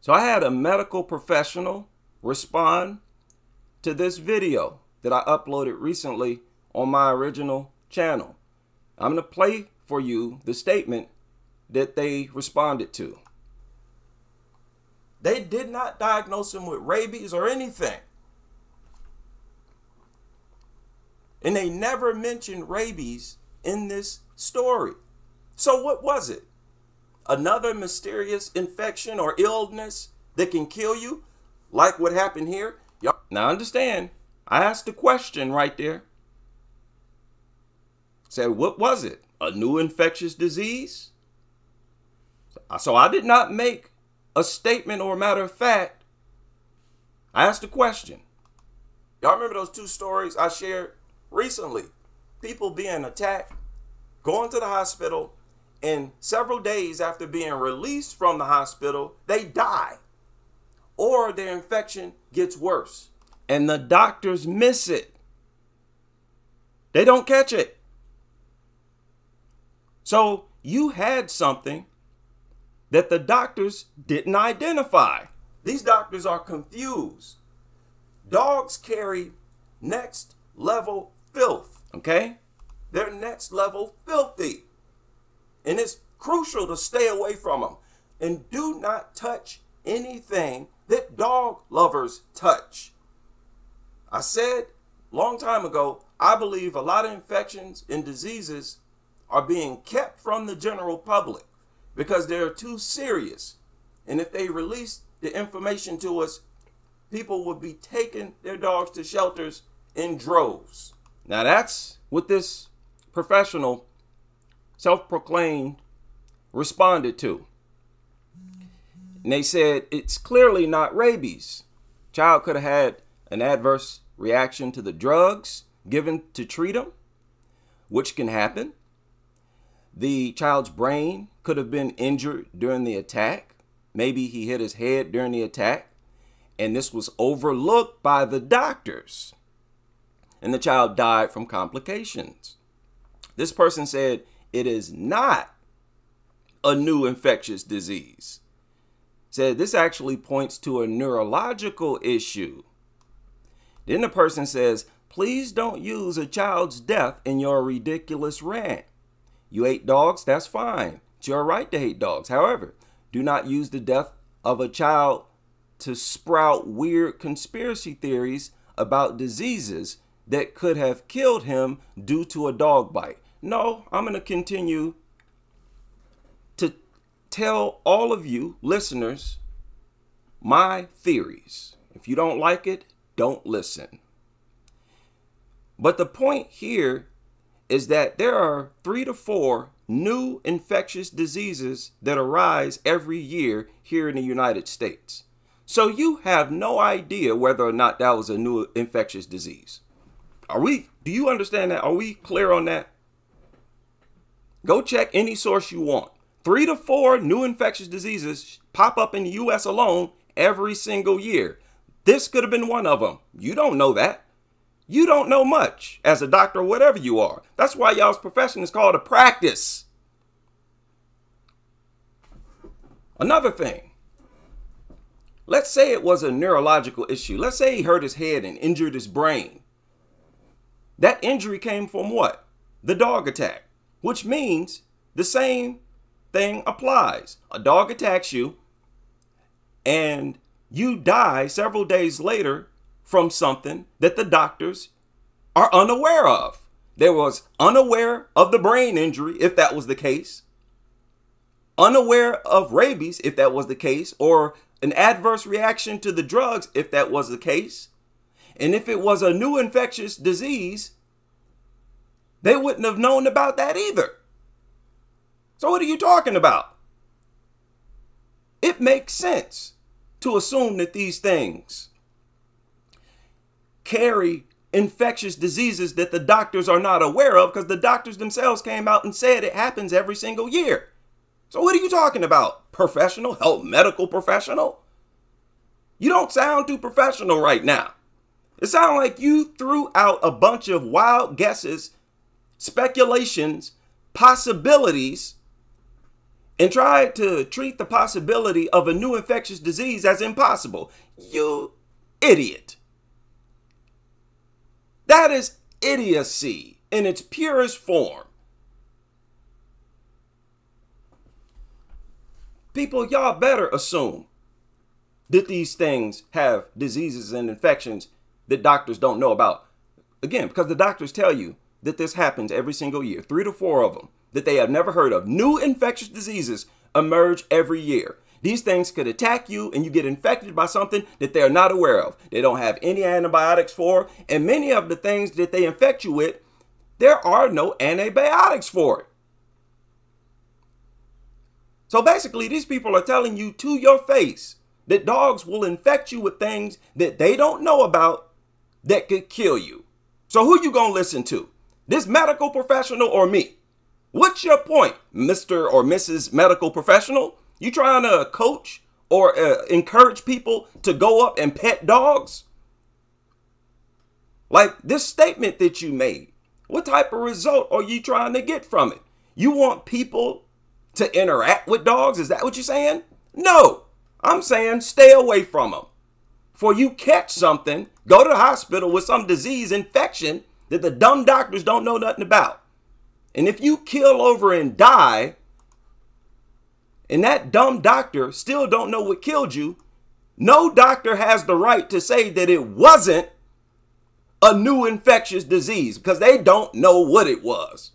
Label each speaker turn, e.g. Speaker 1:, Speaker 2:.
Speaker 1: So I had a medical professional respond to this video that I uploaded recently on my original channel. I'm going to play for you the statement that they responded to. They did not diagnose him with rabies or anything. And they never mentioned rabies in this story. So what was it? Another mysterious infection or illness that can kill you, like what happened here? Now understand, I asked the question right there. Said, what was it? A new infectious disease? So I did not make a statement or a matter of fact. I asked a question. Y'all remember those two stories I shared recently? People being attacked, going to the hospital, and several days after being released from the hospital, they die. Or their infection gets worse. And the doctors miss it. They don't catch it. So you had something that the doctors didn't identify. These doctors are confused. Dogs carry next level filth, okay? They're next level filthy. And it's crucial to stay away from them. And do not touch anything that dog lovers touch. I said a long time ago, I believe a lot of infections and diseases are being kept from the general public because they're too serious. And if they release the information to us, people would be taking their dogs to shelters in droves. Now that's what this professional, self-proclaimed, responded to. And they said it's clearly not rabies. Child could have had an adverse reaction to the drugs given to treat him, which can happen. The child's brain could have been injured during the attack. Maybe he hit his head during the attack, and this was overlooked by the doctors, and the child died from complications. This person said it is not a new infectious disease. Said this actually points to a neurological issue. Then the person says, please don't use a child's death in your ridiculous rant. You hate dogs, that's fine. It's your right to hate dogs. However, do not use the death of a child to sprout weird conspiracy theories about diseases that could have killed him due to a dog bite. No, I'm going to continue to tell all of you listeners my theories. If you don't like it, don't listen. But the point here is that there are 3 to 4 new infectious diseases that arise every year here in the United States. So you have no idea whether or not that was a new infectious disease. Do you understand that? Are we clear on that? Go check any source you want. 3 to 4 new infectious diseases pop up in the US alone every single year. This could have been one of them. You don't know that. You don't know much as a doctor or whatever you are. That's why y'all's profession is called a practice. Another thing. Let's say it was a neurological issue. Let's say he hurt his head and injured his brain. That injury came from what? The dog attack, which means the same thing applies. A dog attacks you and you die several days later from something that the doctors are unaware of. They was unaware of the brain injury, if that was the case, unaware of rabies, if that was the case, or an adverse reaction to the drugs, if that was the case. And if it was a new infectious disease, they wouldn't have known about that either. So what are you talking about? It makes sense to assume that these things carry infectious diseases that the doctors are not aware of because the doctors themselves came out and said it happens every single year. So what are you talking about? Professional? Health medical professional? You don't sound too professional right now. It sounds like you threw out a bunch of wild guesses, speculations, possibilities, and tried to treat the possibility of a new infectious disease as impossible. You idiot. That is idiocy in its purest form. People, y'all better assume that these things have diseases and infections that doctors don't know about. Again, because the doctors tell you that this happens every single year, 3 to 4 of them that they have never heard of. New infectious diseases emerge every year. These things could attack you and you get infected by something that they're not aware of. They don't have any antibiotics for, and many of the things that they infect you with, there are no antibiotics for it. So basically, these people are telling you to your face that dogs will infect you with things that they don't know about that could kill you. So who you gonna listen to? This medical professional or me? What's your point, Mr. or Mrs. Medical Professional? You trying to coach or encourage people to go up and pet dogs? Like this statement that you made, what type of result are you trying to get from it? You want people to interact with dogs? Is that what you're saying? No, I'm saying stay away from them. For you catch something, go to the hospital with some disease, infection that the dumb doctors don't know nothing about. And if you kill over and die, and that dumb doctor still don't know what killed you, no doctor has the right to say that it wasn't a new infectious disease because they don't know what it was.